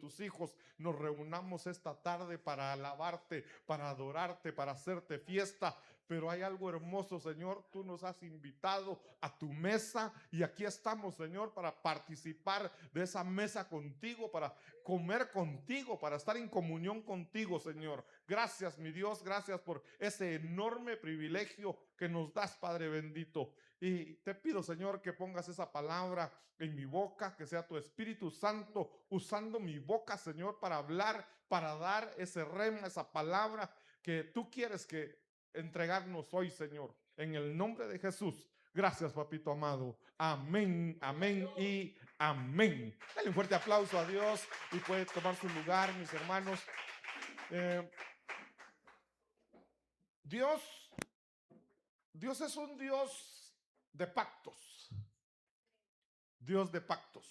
tus hijos nos reunamos esta tarde para alabarte, para adorarte, para hacerte fiesta. Pero hay algo hermoso, Señor. Tú nos has invitado a tu mesa y aquí estamos, Señor, para participar de esa mesa contigo, para comer contigo, para estar en comunión contigo, Señor. Gracias, mi Dios, gracias por ese enorme privilegio que nos das, Padre bendito. Y te pido, Señor, que pongas esa palabra en mi boca, que sea tu Espíritu Santo usando mi boca, Señor, para hablar, para dar ese rema, esa palabra que tú quieres que entregarnos hoy, Señor, en el nombre de Jesús. Gracias, papito amado. Amén, amén y amén. Dale un fuerte aplauso a Dios y puede tomar su lugar, mis hermanos. Dios es un Dios de pactos. Dios de pactos.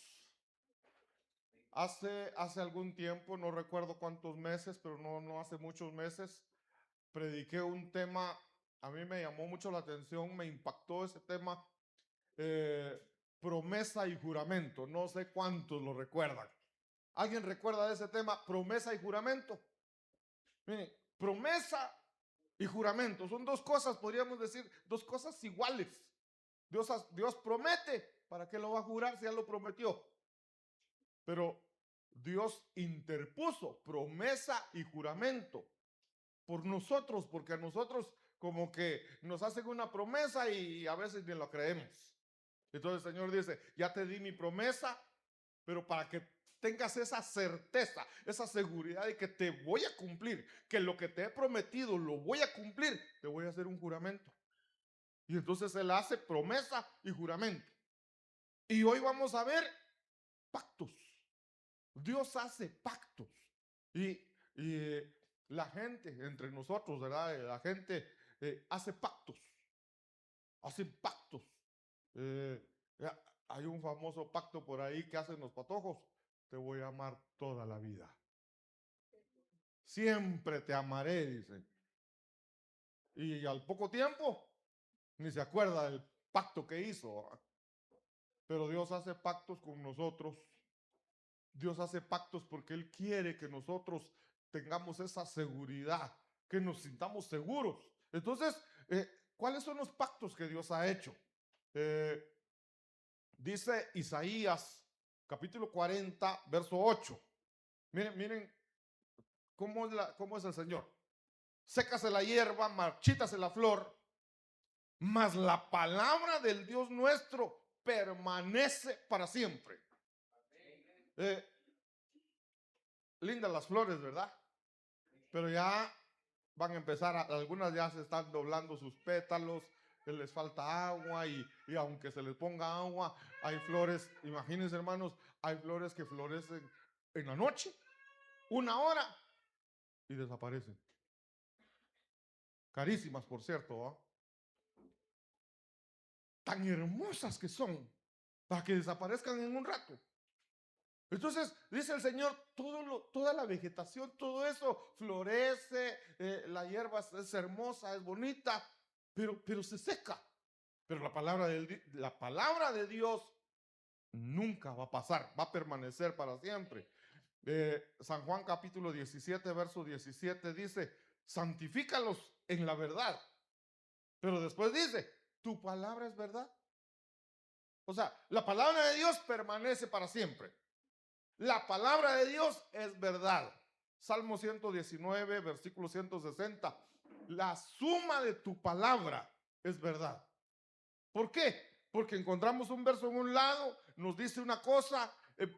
Hace algún tiempo, no recuerdo cuántos meses, pero no hace muchos meses, prediqué un tema. A mí me llamó mucho la atención, me impactó ese tema, promesa y juramento. No sé cuántos lo recuerdan. ¿Alguien recuerda de ese tema, promesa y juramento? Miren, promesa y juramento son dos cosas, podríamos decir, dos cosas iguales. Dios promete, ¿para qué lo va a jurar si ya lo prometió? Pero Dios interpuso promesa y juramento por nosotros, porque a nosotros como que nos hacen una promesa y a veces ni lo creemos. Entonces el Señor dice, ya te di mi promesa, pero para que tengas esa certeza, esa seguridad de que te voy a cumplir, que lo que te he prometido lo voy a cumplir, te voy a hacer un juramento. Y entonces Él hace promesa y juramento. Y hoy vamos a ver pactos. Dios hace pactos. Y la gente, entre nosotros, ¿verdad? La gente hace pactos. Hacen pactos. Hay un famoso pacto por ahí que hacen los patojos. Te voy a amar toda la vida. Siempre te amaré, dice. Y al poco tiempo, ni se acuerda del pacto que hizo. Pero Dios hace pactos con nosotros. Dios hace pactos porque Él quiere que nosotros tengamos esa seguridad, que nos sintamos seguros. Entonces, ¿cuáles son los pactos que Dios ha hecho? Dice Isaías, capítulo 40, verso 8. Miren cómo es el Señor. Sécase la hierba, marchítase la flor, mas la palabra del Dios nuestro permanece para siempre. Lindas las flores, ¿verdad? Pero ya van a empezar, algunas ya se están doblando sus pétalos, les falta agua y aunque se les ponga agua, hay flores, imagínense hermanos, hay flores que florecen en la noche, 1 hora y desaparecen. Carísimas, por cierto, ¿eh? Tan hermosas que son, para que desaparezcan en un rato. Entonces, dice el Señor, toda la vegetación, todo eso florece, la hierba es hermosa, es bonita, pero se seca. Pero la palabra de Dios nunca va a pasar, va a permanecer para siempre. San Juan capítulo 17, verso 17 dice, santifícalos en la verdad. Pero después dice, tu palabra es verdad. O sea, la palabra de Dios permanece para siempre. La palabra de Dios es verdad. Salmo 119, versículo 160. La suma de tu palabra es verdad. ¿Por qué? Porque encontramos un verso en un lado, nos dice una cosa,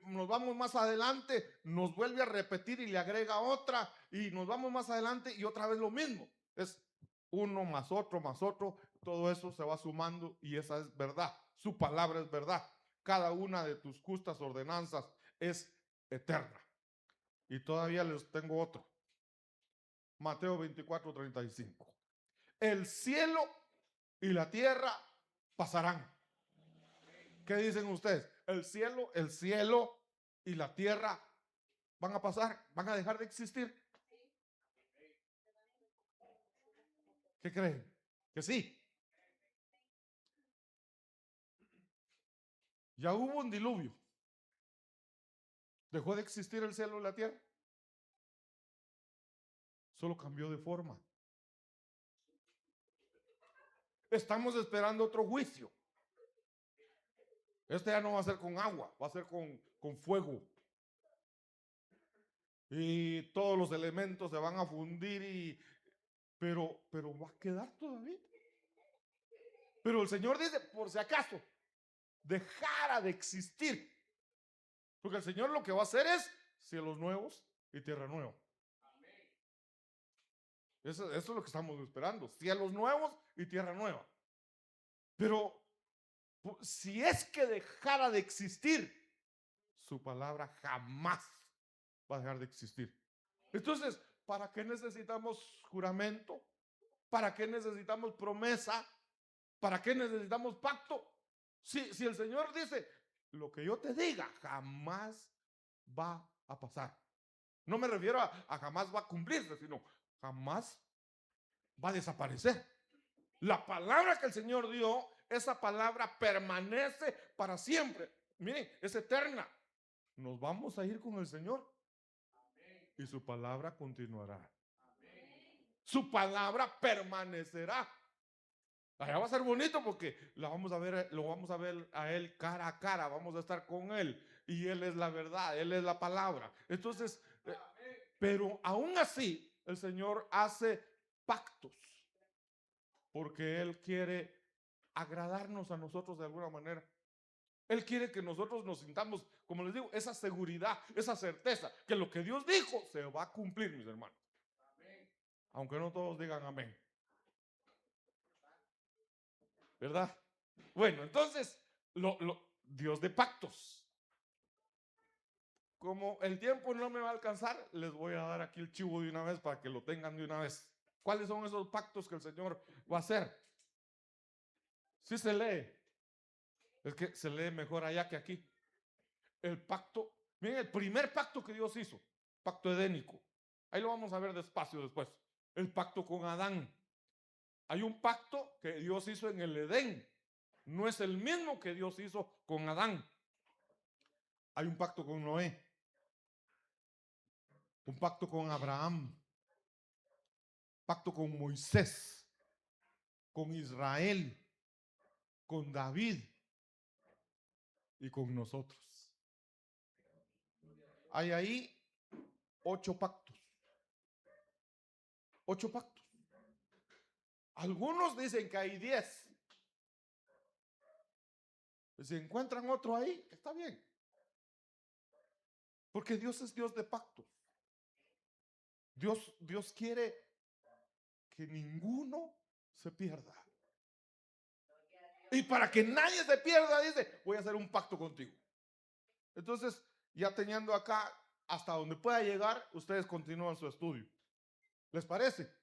nos vamos más adelante, nos vuelve a repetir y le agrega otra, y nos vamos más adelante y otra vez lo mismo. Es uno más otro, todo eso se va sumando y esa es verdad. Su palabra es verdad. Cada una de tus justas ordenanzas es eterna. Y todavía les tengo otro. Mateo 24:35. El cielo y la tierra pasarán. ¿Qué dicen ustedes? El cielo y la tierra van a pasar, van a dejar de existir. ¿Qué creen? Que sí. Ya hubo un diluvio. ¿Dejó de existir el cielo y la tierra? Solo cambió de forma. Estamos esperando otro juicio. Este ya no va a ser con agua, va a ser con fuego. Y todos los elementos se van a fundir, pero va a quedar todavía. Pero el Señor dice, por si acaso dejara de existir, porque el Señor lo que va a hacer es cielos nuevos y tierra nueva. Eso es lo que estamos esperando, cielos nuevos y tierra nueva. Pero si es que dejara de existir, su palabra jamás va a dejar de existir. Entonces, ¿para qué necesitamos juramento? ¿Para qué necesitamos promesa? ¿Para qué necesitamos pacto? Si el Señor dice, lo que yo te diga jamás va a pasar. No me refiero a jamás va a cumplirse, sino jamás va a desaparecer. La palabra que el Señor dio, esa palabra permanece para siempre. Miren, es eterna. Nos vamos a ir con el Señor y su palabra continuará. Su palabra permanecerá. Allá va a ser bonito porque lo vamos a ver a él cara a cara, vamos a estar con él y él es la verdad, él es la palabra. Entonces, pero aún así el Señor hace pactos porque él quiere agradarnos a nosotros de alguna manera. Él quiere que nosotros nos sintamos, como les digo, esa seguridad, esa certeza, que lo que Dios dijo se va a cumplir, mis hermanos. Aunque no todos digan amén. ¿Verdad? Bueno, entonces, Dios de pactos. Como el tiempo no me va a alcanzar, les voy a dar aquí el chivo de una vez para que lo tengan de una vez. ¿Cuáles son esos pactos que el Señor va a hacer? Sí se lee. Es que se lee mejor allá que aquí. El pacto, miren, el primer pacto que Dios hizo, pacto edénico. Ahí lo vamos a ver despacio después. El pacto con Adán. Hay un pacto que Dios hizo en el Edén. No es el mismo que Dios hizo con Adán. Hay un pacto con Noé. Un pacto con Abraham. Pacto con Moisés. Con Israel. Con David. Y con nosotros. Hay ahí 8 pactos. 8 pactos. Algunos dicen que hay 10. Si encuentran otro ahí, está bien. Porque Dios es Dios de pactos. Dios quiere que ninguno se pierda. Y para que nadie se pierda, dice, voy a hacer un pacto contigo. Entonces, ya teniendo acá hasta donde pueda llegar, ustedes continúan su estudio. ¿Les parece?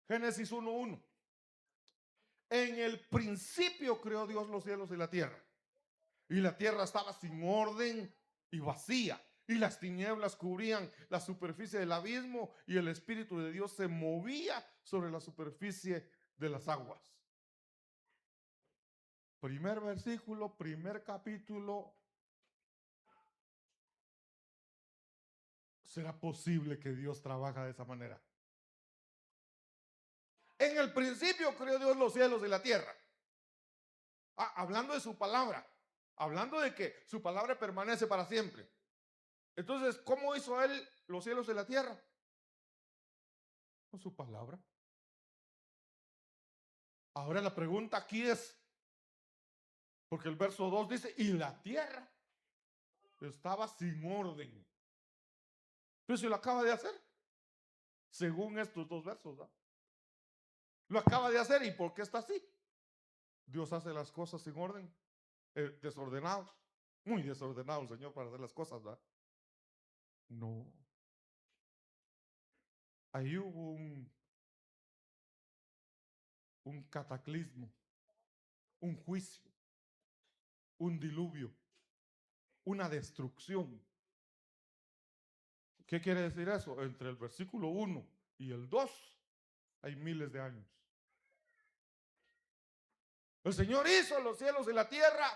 Génesis 1:1. En el principio creó Dios los cielos y la tierra. Y la tierra estaba sin orden y vacía. Y las tinieblas cubrían la superficie del abismo. Y el Espíritu de Dios se movía sobre la superficie de las aguas. Primer versículo, primer capítulo. ¿Será posible que Dios trabaja de esa manera? En el principio creó Dios los cielos y la tierra. Hablando de su palabra, hablando de que su palabra permanece para siempre. Entonces, ¿cómo hizo él los cielos y la tierra? Con su palabra. Ahora la pregunta aquí es, porque el verso 2 dice, y la tierra estaba sin orden. Pero si lo acaba de hacer, según estos 2 versos, ¿no? Lo acaba de hacer, ¿y por qué está así? Dios hace las cosas sin orden, desordenado, muy desordenado el Señor para hacer las cosas, ¿verdad? No. Ahí hubo un cataclismo, un juicio, un diluvio, una destrucción. ¿Qué quiere decir eso? Entre el versículo 1 y el 2 hay miles de años. El Señor hizo los cielos y la tierra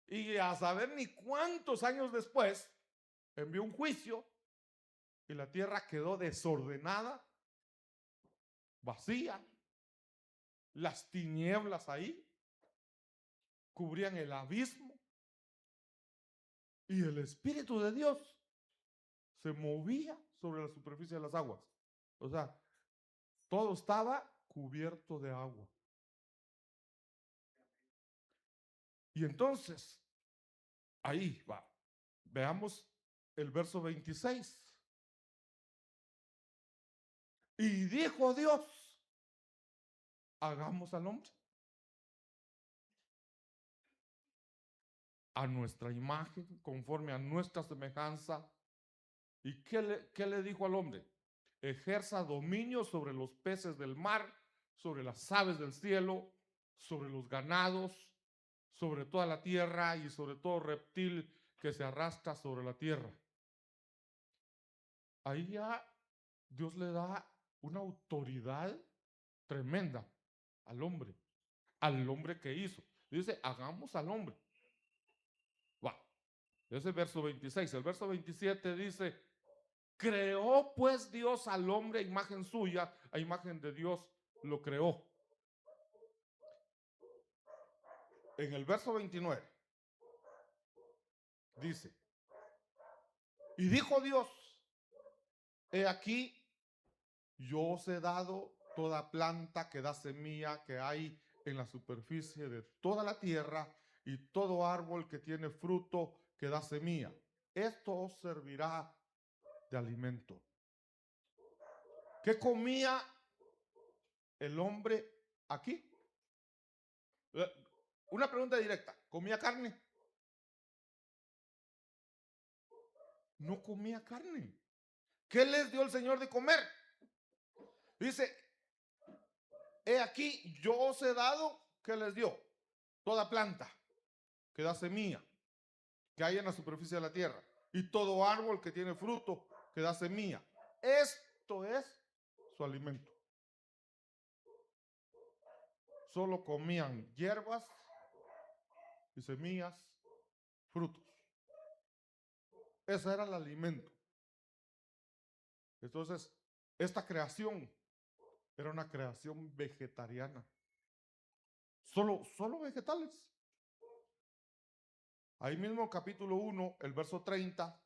Y a saber ni cuántos años después, envió un juicio y la tierra quedó desordenada, vacía. Las tinieblas ahí cubrían el abismo y el Espíritu de Dios se movía sobre la superficie de las aguas. O sea, todo estaba cubierto de agua. Y entonces, ahí va. Veamos el verso 26. Y dijo Dios, hagamos al hombre a nuestra imagen, conforme a nuestra semejanza. ¿Y qué le dijo al hombre? Ejerza dominio sobre los peces del mar, sobre las aves del cielo, sobre los ganados, sobre toda la tierra y sobre todo reptil que se arrastra sobre la tierra. Ahí ya Dios le da una autoridad tremenda al hombre que hizo. Dice, hagamos al hombre. Va, ese verso 26. El verso 27 dice, creó pues Dios al hombre a imagen suya, a imagen de Dios lo creó. En el verso 29 dice, y dijo Dios, he aquí, yo os he dado toda planta que da semilla que hay en la superficie de toda la tierra y todo árbol que tiene fruto que da semilla. Esto os servirá de alimento. ¿Qué comía el hombre aquí? Una pregunta directa. ¿Comía carne? No comía carne. ¿Qué les dio el Señor de comer? Dice, he aquí, yo os he dado, ¿qué les dio? Toda planta que da semilla, que hay en la superficie de la tierra, y todo árbol que tiene fruto, que da semilla. Esto es su alimento. Solo comían hierbas y semillas, frutos. Ese era el alimento. Entonces, esta creación era una creación vegetariana. Solo vegetales. Ahí mismo capítulo 1, el verso 30,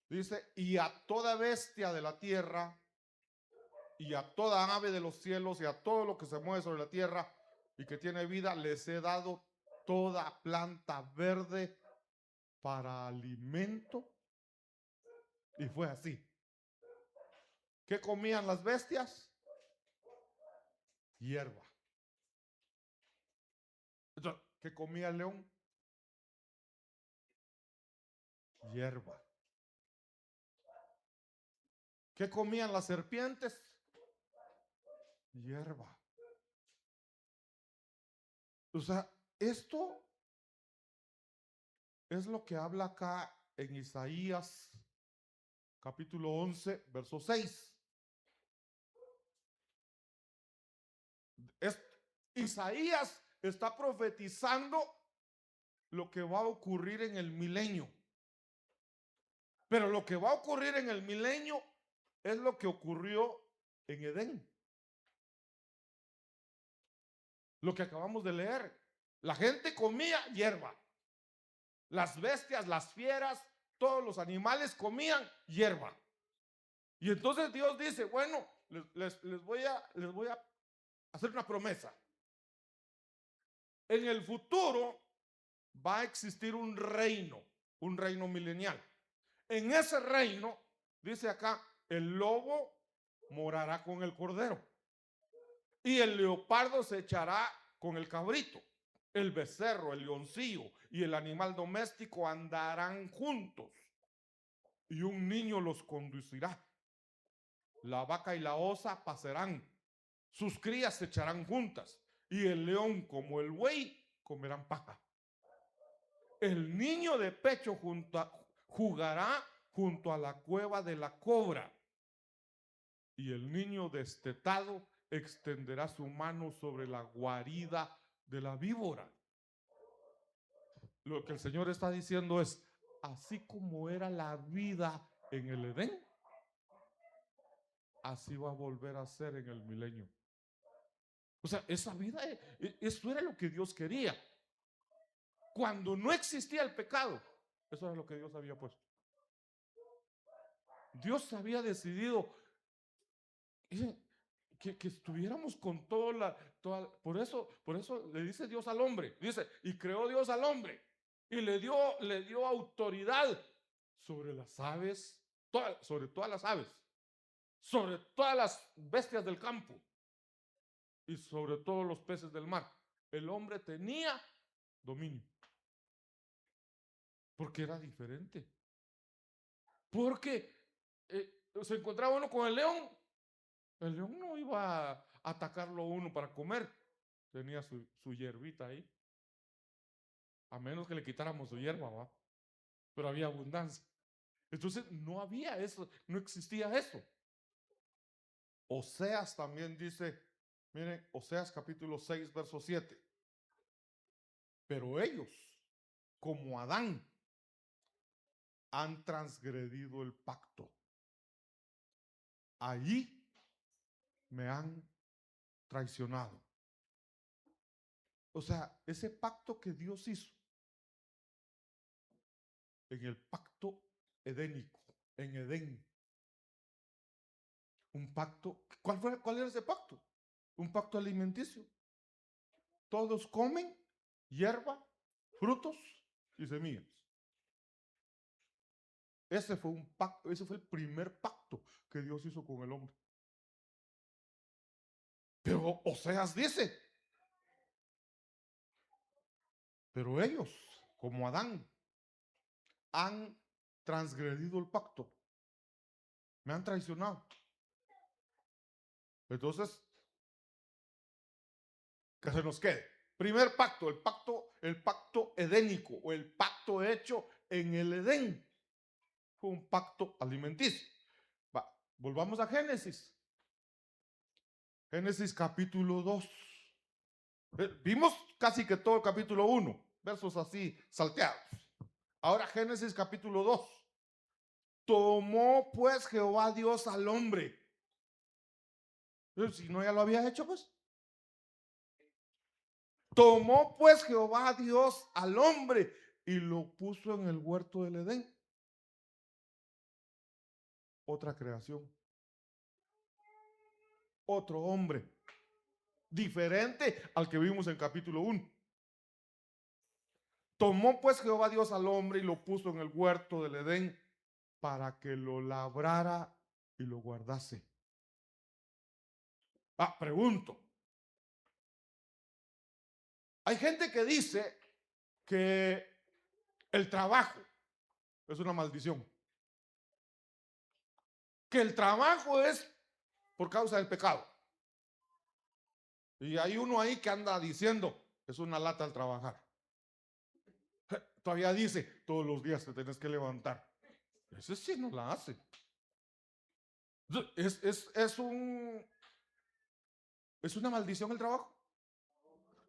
dice, y a toda bestia de la tierra, y a toda ave de los cielos, y a todo lo que se mueve sobre la tierra, y que tiene vida, les he dado toda planta verde para alimento. Y fue así. ¿Qué comían las bestias? Hierba. Entonces, ¿qué comía el león? Hierba. ¿Qué comían las serpientes? Hierba. O sea, esto es lo que habla acá en Isaías capítulo 11, verso 6. Isaías está profetizando lo que va a ocurrir en el milenio. Pero lo que va a ocurrir en el milenio es lo que ocurrió en Edén. Lo que acabamos de leer. La gente comía hierba. Las bestias, las fieras, todos los animales comían hierba. Y entonces Dios dice, bueno, les voy a hacer una promesa. En el futuro va a existir un reino milenial. En ese reino, dice acá, el lobo morará con el cordero y el leopardo se echará con el cabrito. El becerro, el leoncillo y el animal doméstico andarán juntos y un niño los conducirá. La vaca y la osa pasarán, sus crías se echarán juntas y el león como el buey comerán paja. El niño de pecho jugará junto a la cueva de la cobra y el niño destetado extenderá su mano sobre la guarida de la víbora. lo que el Señor está diciendo es, así como era la vida en el Edén, así va a volver a ser en el milenio. O sea, esa vida, eso era lo que Dios quería. Cuando no existía el pecado, eso era lo que Dios había puesto. Dios había decidido que estuviéramos con por eso le dice Dios al hombre, dice, y creó Dios al hombre, y le dio autoridad sobre las aves, sobre todas las aves, sobre todas las bestias del campo y sobre todos los peces del mar. El hombre tenía dominio, porque era diferente. Porque se encontraba uno con el león no iba a atacarlo uno para comer, tenía su hierbita ahí, a menos que le quitáramos su hierba, ¿va? Pero había abundancia. Entonces no había eso, no existía eso. Oseas también dice, miren, Oseas capítulo 6, verso 7. Pero ellos, como Adán, han transgredido el pacto. Allí me han traicionado. O sea, ese pacto que Dios hizo en el pacto edénico, en Edén. Un pacto, ¿cuál era ese pacto? Un pacto alimenticio. Todos comen hierba, frutos y semillas. Ese fue un pacto, ese fue el primer pacto que Dios hizo con el hombre. Pero Oseas dice, pero ellos, como Adán, han transgredido el pacto. Me han traicionado. Entonces, que se nos quede. Primer pacto, el pacto edénico o el pacto hecho en el Edén. Fue un pacto alimenticio. Volvamos a Génesis. Génesis capítulo 2. Vimos casi que todo el capítulo 1, versos así salteados. Ahora Génesis capítulo 2. Tomó pues Jehová Dios al hombre. Si no ya lo había hecho, pues. Tomó pues Jehová Dios al hombre y lo puso en el huerto del Edén. Otra creación. Otro hombre. Diferente al que vimos en capítulo 1. Tomó pues Jehová Dios al hombre y lo puso en el huerto del Edén para que lo labrara y lo guardase. Pregunto. Hay gente que dice que el trabajo es una maldición. Que el trabajo es por causa del pecado. Y hay uno ahí que anda diciendo, es una lata al trabajar. Todavía dice, todos los días te tienes que levantar. Ese sí no la hace. ¿Es una maldición el trabajo?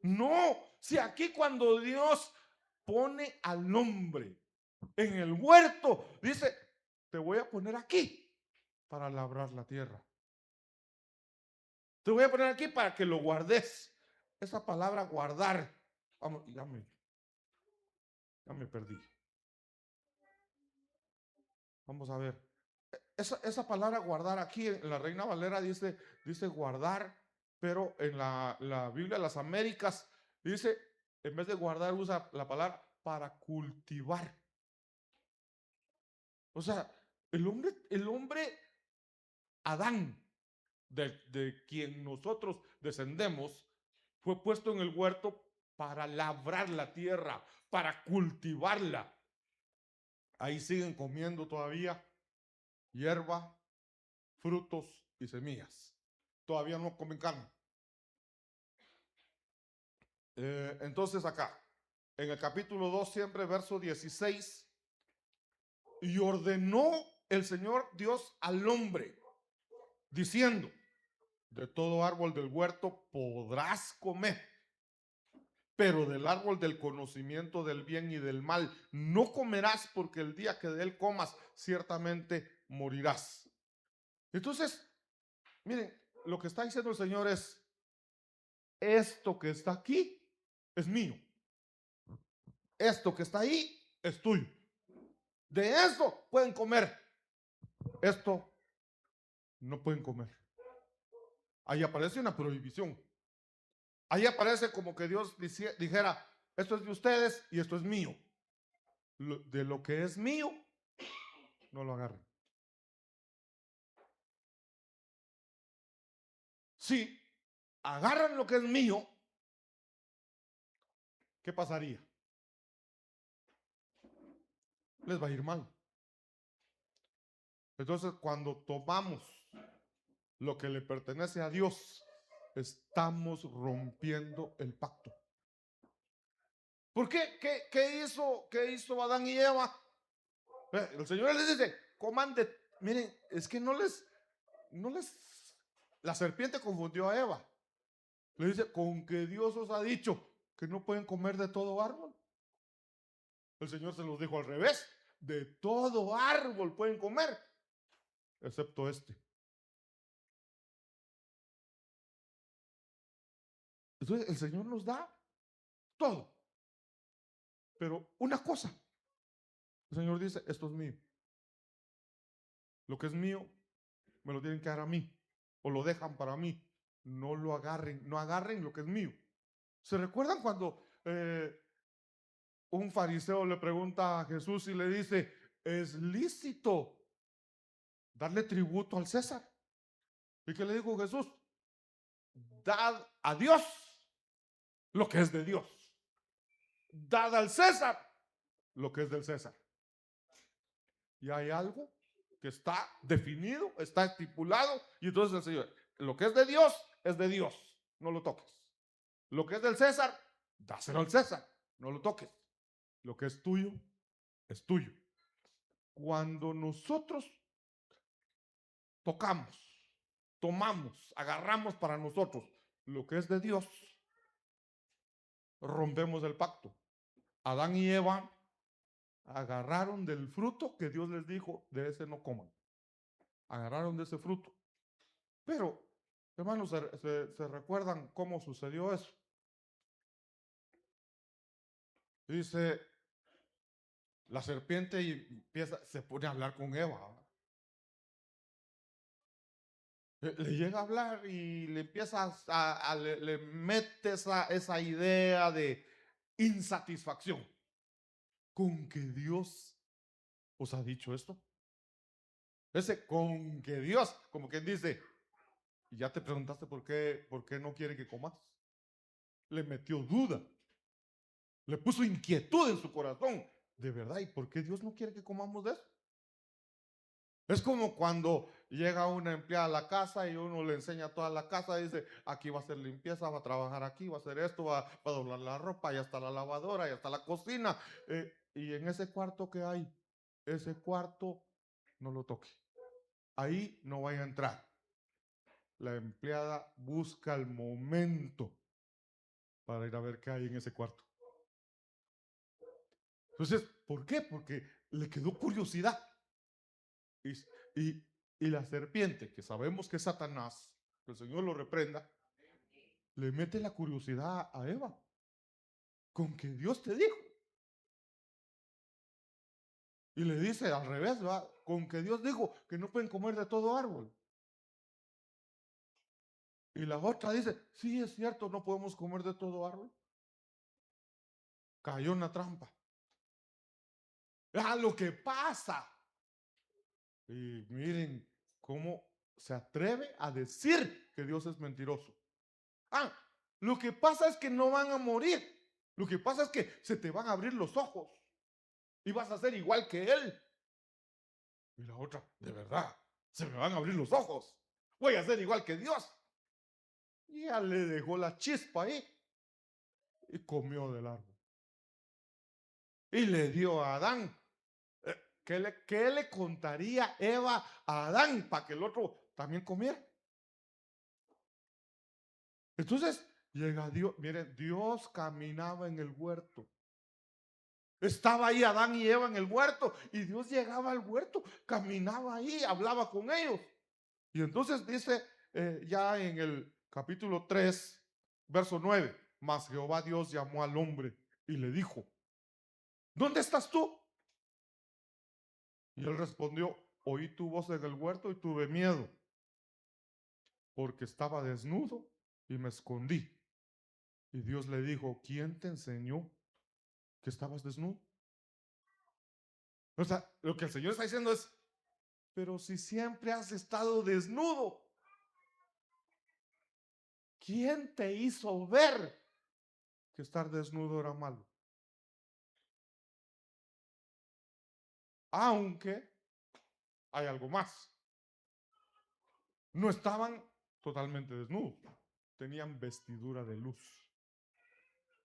No, si aquí cuando Dios pone al hombre en el huerto, dice, te voy a poner aquí para labrar la tierra. Te voy a poner aquí para que lo guardes. Esa palabra guardar, vamos, ya me perdí. Vamos a ver. Esa palabra guardar aquí en la Reina Valera dice guardar, pero en la Biblia de las Américas dice, en vez de guardar usa la palabra para cultivar. O sea, el hombre Adán, de quien nosotros descendemos, fue puesto en el huerto para labrar la tierra, para cultivarla. Ahí siguen comiendo todavía hierba, frutos y semillas. Todavía no comen carne. Entonces acá, en el capítulo 2, siempre verso 16, y ordenó el Señor Dios al hombre, diciendo, de todo árbol del huerto podrás comer, pero del árbol del conocimiento del bien y del mal no comerás, porque el día que de él comas, ciertamente morirás. Entonces, miren, lo que está diciendo el Señor es, esto que está aquí es mío. Esto que está ahí es tuyo. De esto pueden comer. Esto no pueden comer. Ahí aparece una prohibición. Ahí aparece como que Dios dijera, esto es de ustedes y esto es mío. De lo que es mío, no lo agarren. Si agarran lo que es mío, ¿qué pasaría? Les va a ir mal. Entonces, cuando tomamos lo que le pertenece a Dios, estamos rompiendo el pacto. ¿Por qué? ¿Qué hizo Adán y Eva? El Señor les dice, coman de... Miren, es que la serpiente confundió a Eva. Le dice, con que Dios os ha dicho que no pueden comer de todo árbol. El Señor se los dijo al revés. De todo árbol pueden comer, excepto este. Entonces el Señor nos da todo. Pero una cosa, el Señor dice, esto es mío. Lo que es mío, me lo tienen que dar a mí. O lo dejan para mí. No lo agarren, no agarren lo que es mío. ¿Se recuerdan cuando un fariseo le pregunta a Jesús y le dice, ¿es lícito darle tributo al César? ¿Y qué le dijo Jesús? Dad a Dios lo que es de Dios. Dad al César lo que es del César. Y hay algo que está definido, está estipulado, y entonces el Señor, lo que es de Dios, no lo toques. Lo que es del César, dáselo al César, no lo toques. Lo que es tuyo, es tuyo. Cuando nosotros tocamos, tomamos, agarramos para nosotros lo que es de Dios, rompemos el pacto. Adán y Eva agarraron del fruto que Dios les dijo, de ese no coman. Agarraron de ese fruto. Pero, hermanos, se recuerdan cómo sucedió eso. Dice, la serpiente y se pone a hablar con Eva. Le llega a hablar y le empieza le mete esa idea de insatisfacción. ¿Con que Dios os ha dicho esto? Ese con que Dios, como quien dice, ya te preguntaste por qué no quiere que comas. Le metió duda, le puso inquietud en su corazón. De verdad, ¿y por qué Dios no quiere que comamos de eso? Es como cuando llega una empleada a la casa y uno le enseña toda la casa, dice, aquí va a hacer limpieza, va a trabajar aquí, va a hacer esto, va a doblar la ropa, ya está la lavadora, ya está la cocina. Y en ese cuarto que hay, ese cuarto no lo toque. Ahí no vaya a entrar. La empleada busca el momento para ir a ver qué hay en ese cuarto. Entonces, ¿por qué? Porque le quedó curiosidad. Y la serpiente, que sabemos que es Satanás, que el Señor lo reprenda, le mete la curiosidad a Eva. Con que Dios te dijo. Y le dice al revés, ¿va? Con que Dios dijo que no pueden comer de todo árbol. Y la otra dice, sí, es cierto, no podemos comer de todo árbol. Cayó en la trampa. Lo que pasa. Y miren cómo se atreve a decir que Dios es mentiroso. Lo que pasa es que no van a morir. Lo que pasa es que se te van a abrir los ojos y vas a ser igual que Él. Y la otra, de verdad, se me van a abrir los ojos. Voy a ser igual que Dios. Y ya le dejó la chispa ahí y comió del árbol. Y le dio a Adán. ¿Qué le contaría Eva a Adán para que el otro también comiera? Entonces Llega Dios, miren, Dios caminaba en el huerto. Estaba ahí Adán y Eva en el huerto y Dios llegaba al huerto, caminaba ahí, hablaba con ellos. Y entonces dice ya en el capítulo 3, verso 9, mas Jehová Dios llamó al hombre y le dijo, ¿dónde estás tú? Y él respondió, oí tu voz en el huerto y tuve miedo, porque estaba desnudo y me escondí. Y Dios le dijo, ¿quién te enseñó que estabas desnudo? O sea, lo que el Señor está diciendo es, pero si siempre has estado desnudo, ¿quién te hizo ver que estar desnudo era malo? Aunque hay algo más. No estaban totalmente desnudos, tenían vestidura de luz.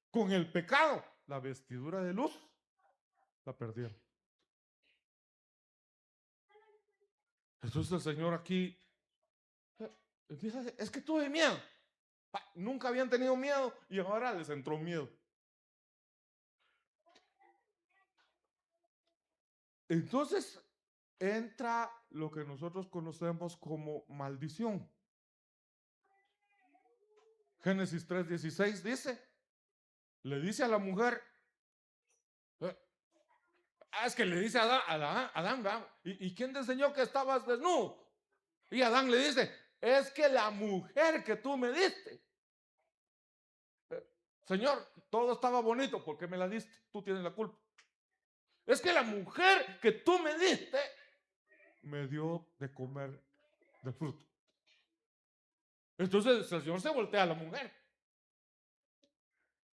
Con el pecado, la vestidura de luz la perdieron. Entonces el Señor aquí empieza a decir, es que tuve miedo. Nunca habían tenido miedo y ahora les entró miedo. Entonces entra lo que nosotros conocemos como maldición. Génesis 3:16 dice, le dice a la mujer, es que le dice a Adán, ¿y quién te enseñó que estabas desnudo? Y Adán le dice, es que la mujer que tú me diste, Señor, todo estaba bonito, ¿por qué me la diste? Tú tienes la culpa. Es que la mujer que tú me diste me dio de comer del fruto. Entonces el Señor se voltea a la mujer.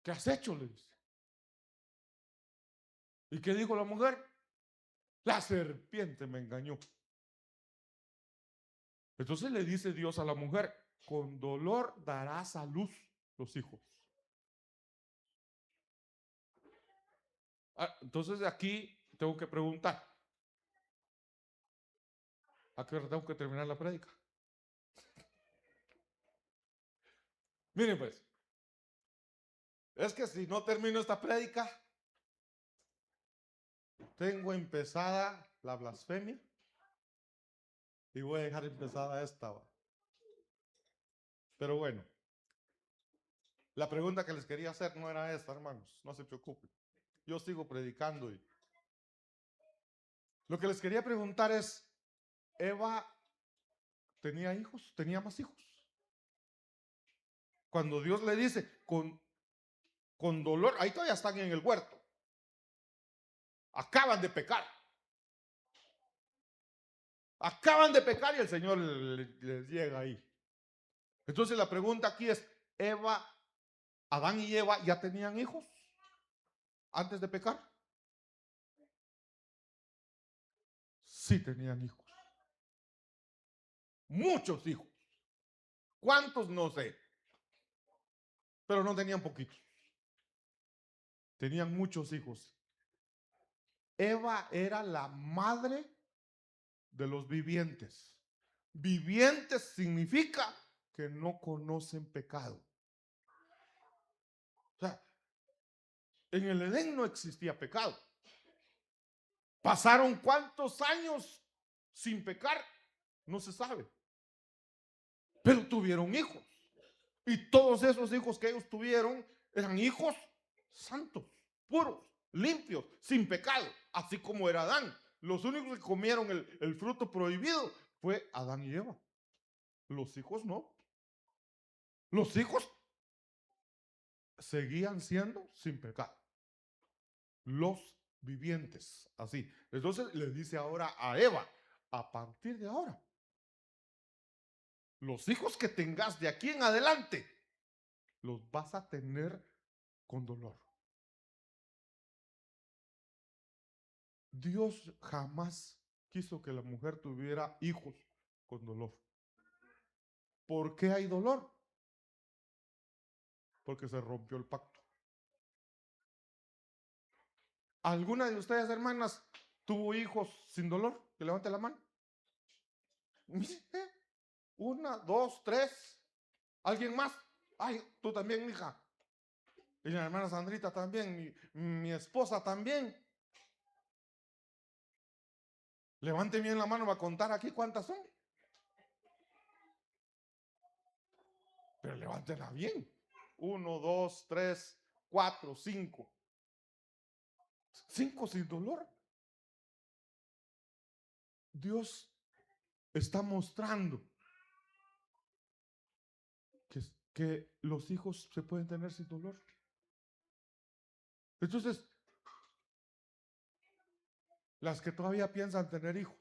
¿Qué has hecho? Le dice. ¿Y qué dijo la mujer? La serpiente me engañó. Entonces le dice Dios a la mujer, con dolor darás a luz los hijos. Entonces aquí tengo que preguntar, ¿a qué hora tengo que terminar la prédica? Miren pues, es que si no termino esta prédica, tengo empezada la blasfemia y voy a dejar empezada esta. Pero bueno, la pregunta que les quería hacer no era esta, hermanos, no se preocupen. Yo sigo predicando y lo que les quería preguntar es, ¿Eva tenía hijos? ¿Tenía más hijos? Cuando Dios le dice, con dolor, ahí todavía están en el huerto. Acaban de pecar. Acaban de pecar y el Señor les llega ahí. Entonces la pregunta aquí es, Adán y Eva ya tenían hijos antes de pecar. Sí tenían hijos. Muchos hijos. ¿Cuántos? No sé. Pero no tenían poquitos. Tenían muchos hijos. Eva era la madre de los vivientes. Vivientes significa que no conocen pecado. O sea, en el Edén no existía pecado. ¿Pasaron cuántos años sin pecar? No se sabe. Pero tuvieron hijos. Y todos esos hijos que ellos tuvieron eran hijos santos, puros, limpios, sin pecado, así como era Adán. Los únicos que comieron el fruto prohibido fue Adán y Eva. Los hijos no. Los hijos seguían siendo sin pecado. Los vivientes, así. Entonces le dice ahora a Eva, a partir de ahora, los hijos que tengas de aquí en adelante, los vas a tener con dolor. Dios jamás quiso que la mujer tuviera hijos con dolor. ¿Por qué hay dolor? Porque se rompió el pacto. ¿Alguna de ustedes, hermanas, tuvo hijos sin dolor? Que levante la mano. Una, dos, tres. ¿Alguien más? Ay, tú también, mija. Y la hermana Sandrita también, mi esposa también. Levante bien la mano, va a contar aquí cuántas son. Pero levántela bien. 1, 2, 3, 4, 5. 5 sin dolor. Dios está mostrando que los hijos se pueden tener sin dolor. Entonces, las que todavía piensan tener hijos,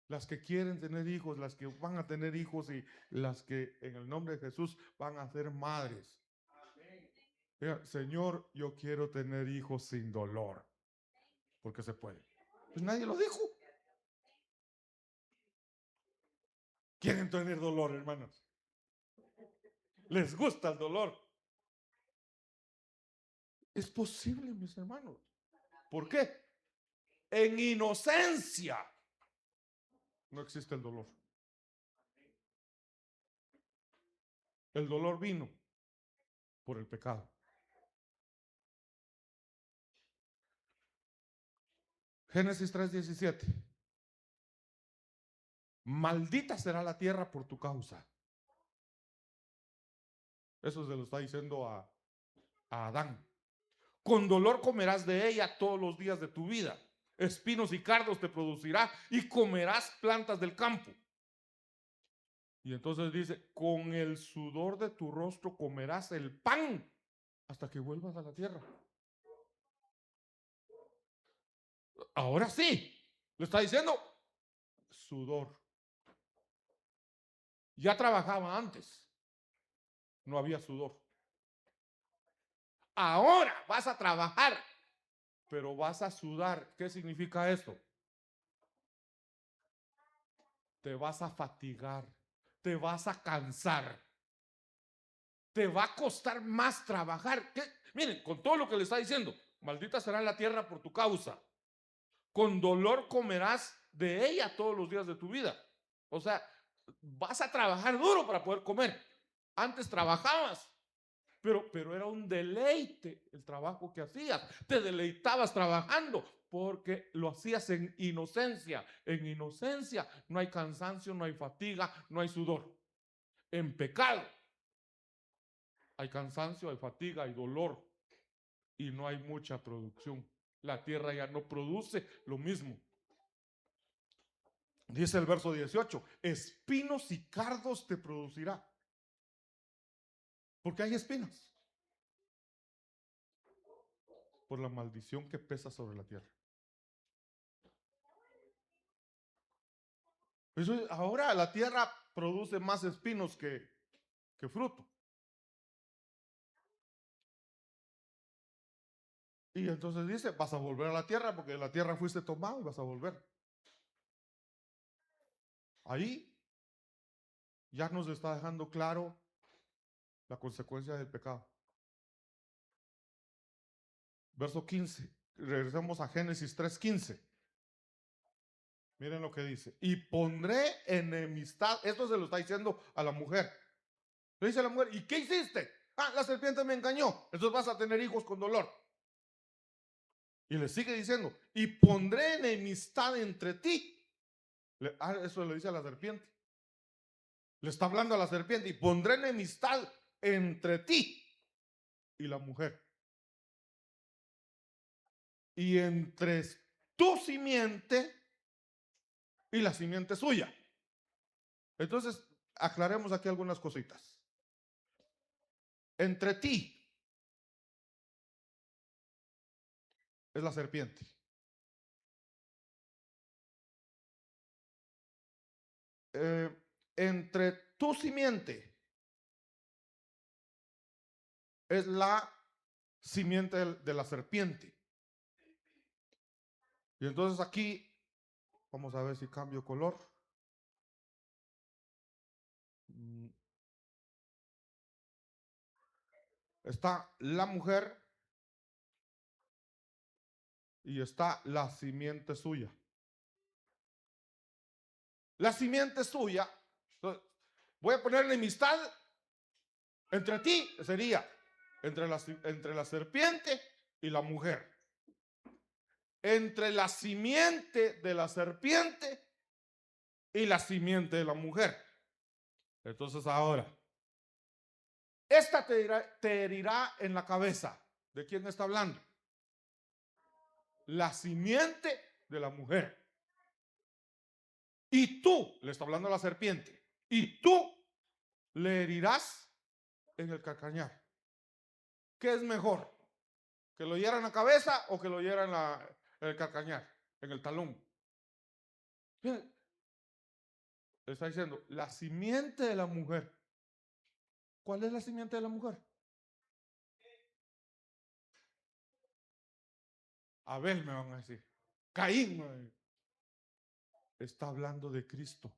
las que quieren tener hijos, las que van a tener hijos y las que en el nombre de Jesús van a ser madres. Señor, yo quiero tener hijos sin dolor, porque se puede. Pues nadie lo dijo. Quieren tener dolor, hermanos. Les gusta el dolor. Es posible, mis hermanos. ¿Por qué? En inocencia no existe el dolor. El dolor vino por el pecado. Génesis 3:17. Maldita será la tierra por tu causa. Eso se lo está diciendo a Adán. Con dolor comerás de ella todos los días de tu vida. Espinos y cardos te producirá y comerás plantas del campo. Y entonces dice, con el sudor de tu rostro comerás el pan hasta que vuelvas a la tierra. Ahora sí, le está diciendo sudor. Ya trabajaba antes, no había sudor. Ahora vas a trabajar, pero vas a sudar. ¿Qué significa esto? Te vas a fatigar, te vas a cansar, te va a costar más trabajar. ¿Qué? Miren, con todo lo que le está diciendo, maldita será la tierra por tu causa. Con dolor comerás de ella todos los días de tu vida. O sea, vas a trabajar duro para poder comer. Antes trabajabas, pero era un deleite el trabajo que hacías. Te deleitabas trabajando porque lo hacías en inocencia. En inocencia no hay cansancio, no hay fatiga, no hay sudor. En pecado hay cansancio, hay fatiga, hay dolor y no hay mucha producción. La tierra ya no produce lo mismo. Dice el verso 18, espinos y cardos te producirá. Porque hay espinas. Por la maldición que pesa sobre la tierra. Eso, ahora la tierra produce más espinos que fruto. Y entonces dice, vas a volver a la tierra porque de la tierra fuiste tomado y vas a volver. Ahí ya nos está dejando claro la consecuencia del pecado. Verso 15. Regresemos a Génesis 3:15. Miren lo que dice. Y pondré enemistad. Esto se lo está diciendo a la mujer. Le dice a la mujer, ¿y qué hiciste? Ah, la serpiente me engañó. Entonces vas a tener hijos con dolor. Y le sigue diciendo, y pondré enemistad entre ti. Eso le dice a la serpiente. Le está hablando a la serpiente, y pondré enemistad entre ti y la mujer. Y entre tu simiente y la simiente suya. Entonces, aclaremos aquí algunas cositas. Entre ti es la serpiente. Entre tu simiente es la simiente de la serpiente. Y entonces aquí, vamos a ver si cambio color. Está la mujer y está la simiente suya. La simiente suya, voy a poner enemistad Entre ti sería entre la serpiente y la mujer. Entre la simiente de la serpiente y la simiente de la mujer. Entonces ahora, esta te herirá en la cabeza. ¿De quién está hablando? La simiente de la mujer. Y tú, le está hablando a la serpiente, y tú le herirás en el calcañar. ¿Qué es mejor? ¿Que lo hiera en la cabeza o que lo hiera en el calcañar, en el talón? Le está diciendo, la simiente de la mujer. ¿Cuál es la simiente de la mujer? Abel, me van a decir. Caín. Está hablando de Cristo.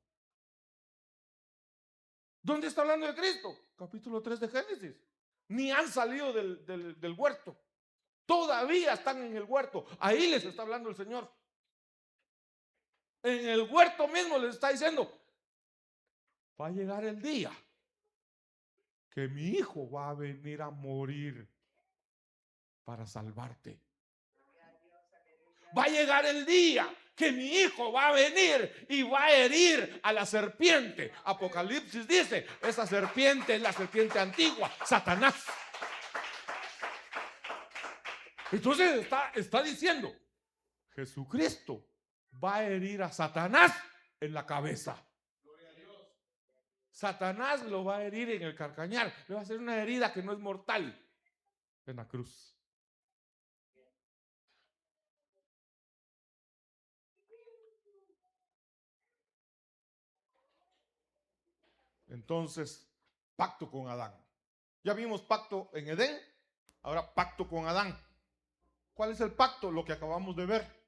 ¿Dónde está hablando de Cristo? Capítulo 3 de Génesis. Ni han salido del huerto. Todavía están en el huerto. Ahí les está hablando el Señor. En el huerto mismo les está diciendo, va a llegar el día que mi hijo va a venir a morir para salvarte. Va a llegar el día que mi hijo va a venir y va a herir a la serpiente. Apocalipsis dice, esa serpiente es la serpiente antigua, Satanás. Entonces está diciendo, Jesucristo va a herir a Satanás en la cabeza. Satanás lo va a herir en el calcañar. Le va a hacer una herida que no es mortal en la cruz. Entonces, pacto con Adán. Ya vimos pacto en Edén, ahora pacto con Adán. ¿Cuál es el pacto? Lo que acabamos de ver.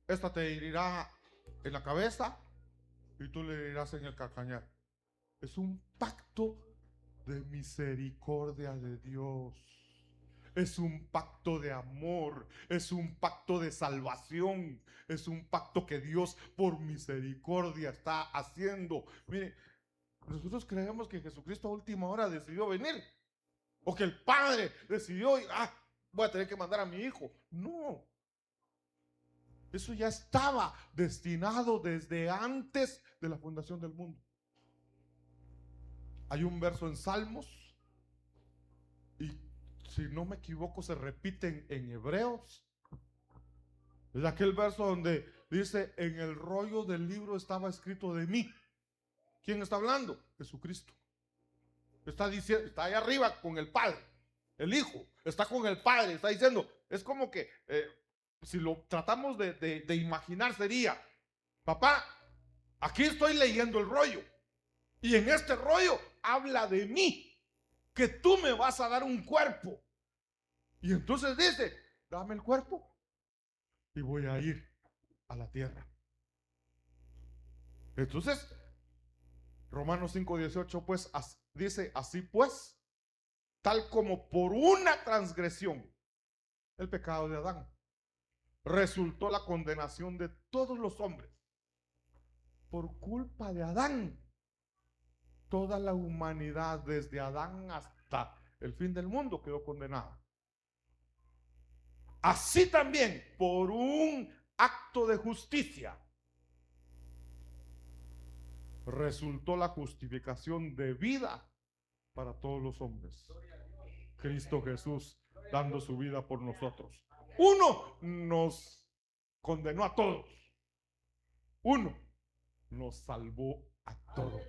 Esta te herirá en la cabeza y tú le herirás en el calcañar. Es un pacto de misericordia de Dios. Es un pacto de amor, es un pacto de salvación, es un pacto que Dios por misericordia está haciendo. Mire, nosotros creemos que Jesucristo a última hora decidió venir, o que el Padre decidió, voy a tener que mandar a mi hijo. No, eso ya estaba destinado desde antes de la fundación del mundo. Hay un verso en Salmos, y si no me equivoco se repite en Hebreos. Es aquel verso donde dice, en el rollo del libro estaba escrito de mí. ¿Quién está hablando? Jesucristo. Está diciendo, está ahí arriba con el Padre. El Hijo está con el Padre. Está diciendo, es como que si lo tratamos de imaginar sería, papá, aquí estoy leyendo el rollo. Y en este rollo habla de mí, que tú me vas a dar un cuerpo. Y entonces dice, dame el cuerpo y voy a ir a la tierra. Entonces, Romanos 5:18 pues dice, así pues, tal como por una transgresión, el pecado de Adán, resultó la condenación de todos los hombres. Por culpa de Adán, toda la humanidad, desde Adán hasta el fin del mundo, quedó condenada. Así también, por un acto de justicia, resultó la justificación de vida para todos los hombres. Cristo Jesús dando su vida por nosotros. Uno nos condenó a todos. Uno nos salvó a todos.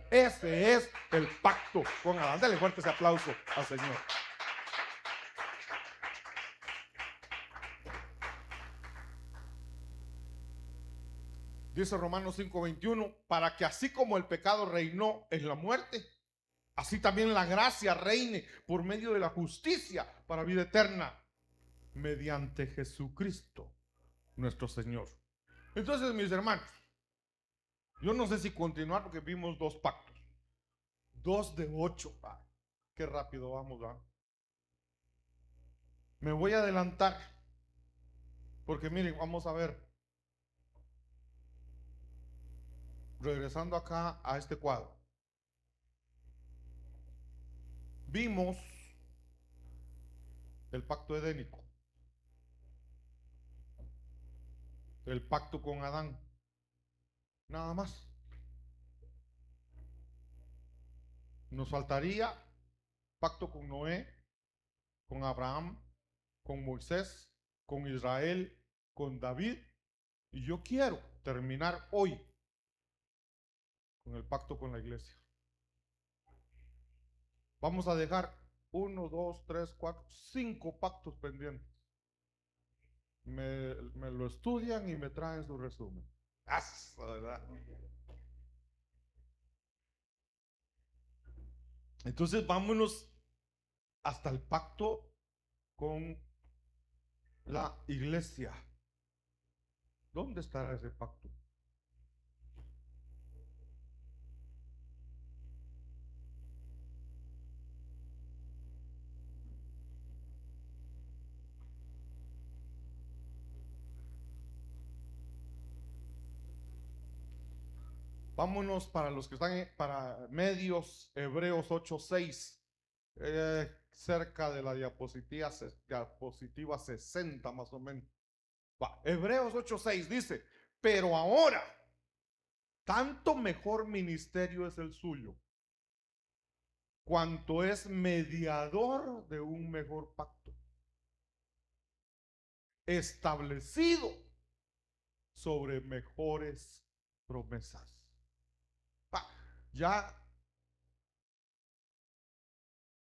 Ese es el pacto con Adán. Dale fuerte ese aplauso al Señor. Dice Romanos 5:21, para que así como el pecado reinó en la muerte, así también la gracia reine por medio de la justicia para vida eterna, mediante Jesucristo nuestro Señor. Entonces, mis hermanos, yo no sé si continuar porque vimos dos pactos. 2 de 8. Qué rápido vamos, ¿va? Me voy a adelantar porque miren, vamos a ver. Regresando acá a este cuadro. vimos el pacto edénico, el pacto con Adán, nada más. Nos faltaría pacto con Noé, con Abraham, con Moisés, con Israel, con David. Y yo quiero terminar hoy con el pacto con la iglesia. Vamos a dejar 1, 2, 3, 4, 5 pactos pendientes. Me lo estudian y me traen su resumen. ¿Verdad? Entonces vámonos hasta el pacto con la iglesia. ¿Dónde está ese pacto? Vámonos para los que están para medios, Hebreos 8:6, cerca de la diapositiva 60 más o menos. Hebreos 8:6 dice, pero ahora, tanto mejor ministerio es el suyo, cuanto es mediador de un mejor pacto, establecido sobre mejores promesas. Ya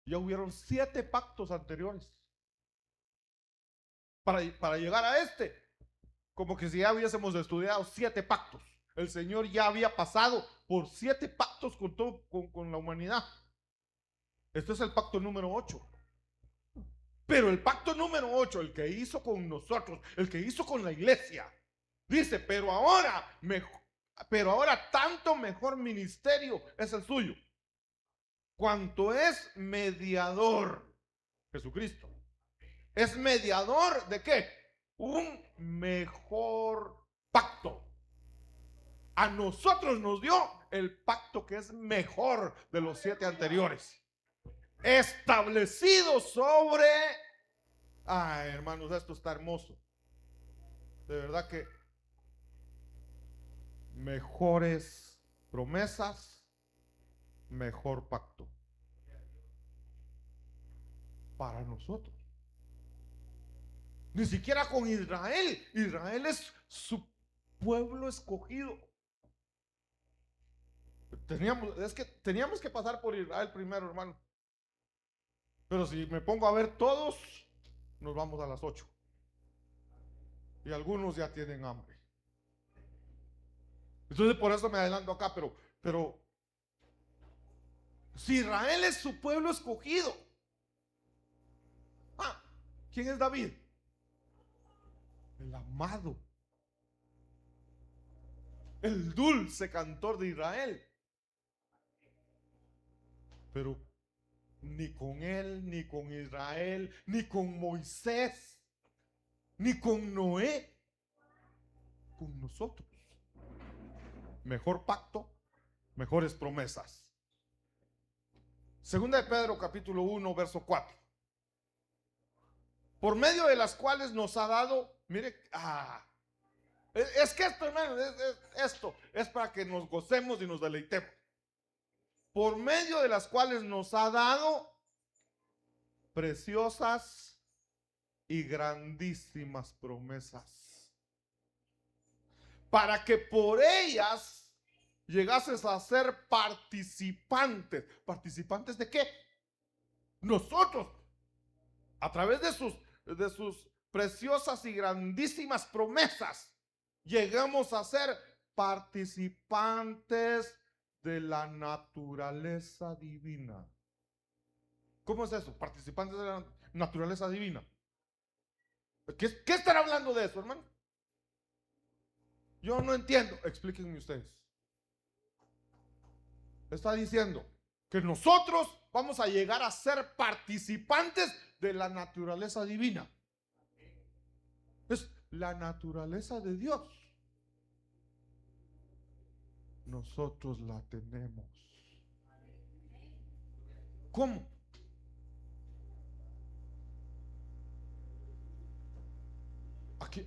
hubieron 7 pactos anteriores para llegar a este, como que si ya hubiésemos estudiado 7 pactos. El Señor ya había pasado por 7 pactos con la humanidad. Este es el pacto número 8. Pero el pacto número 8, el que hizo con nosotros, el que hizo con la iglesia, dice, pero ahora tanto mejor ministerio es el suyo, cuanto es mediador. Jesucristo es mediador de ¿qué? Un mejor pacto. A nosotros nos dio el pacto que es mejor de los 7 anteriores, establecido sobre... Ay, hermanos, esto está hermoso. De verdad que mejores promesas, mejor pacto para nosotros. Ni siquiera con Israel. Israel es su pueblo escogido. Teníamos que pasar por Israel primero, hermano. Pero si me pongo a ver todos, nos vamos a las 8. Y algunos ya tienen hambre. Entonces por eso me adelanto acá, pero si Israel es su pueblo escogido, ¿quién es David? El amado, el dulce cantor de Israel. Pero ni con él, ni con Israel, ni con Moisés, ni con Noé, con nosotros. Mejor pacto, mejores promesas. Segunda de Pedro capítulo 1 verso 4. Por medio de las cuales nos ha dado, mire, es que esto, hermano, esto es para que nos gocemos y nos deleitemos. Por medio de las cuales nos ha dado preciosas y grandísimas promesas, para que por ellas llegases a ser participantes. ¿Participantes de qué? Nosotros, a través de sus preciosas y grandísimas promesas, llegamos a ser participantes de la naturaleza divina. ¿Cómo es eso? Participantes de la naturaleza divina. ¿Qué están hablando de eso, hermano? Yo no entiendo. Explíquenme ustedes. Está diciendo que nosotros vamos a llegar a ser participantes de la naturaleza divina. Es la naturaleza de Dios. Nosotros la tenemos. ¿Cómo?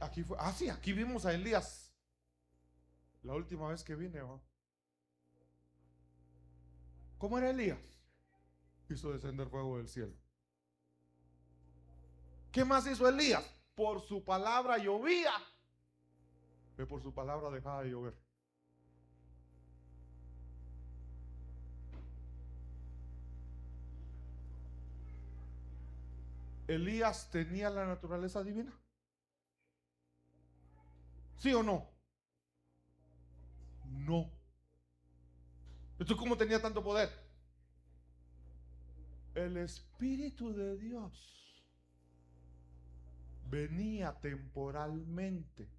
Aquí fue. Ah, sí, aquí vimos a Elías. La última vez que vine, ¿no? ¿Cómo era Elías? Hizo descender fuego del cielo. ¿Qué más hizo Elías? Por su palabra llovía, que por su palabra dejaba de llover. ¿Elías tenía la naturaleza divina? ¿Sí o no? No. ¿Entonces cómo tenía tanto poder? El Espíritu de Dios venía temporalmente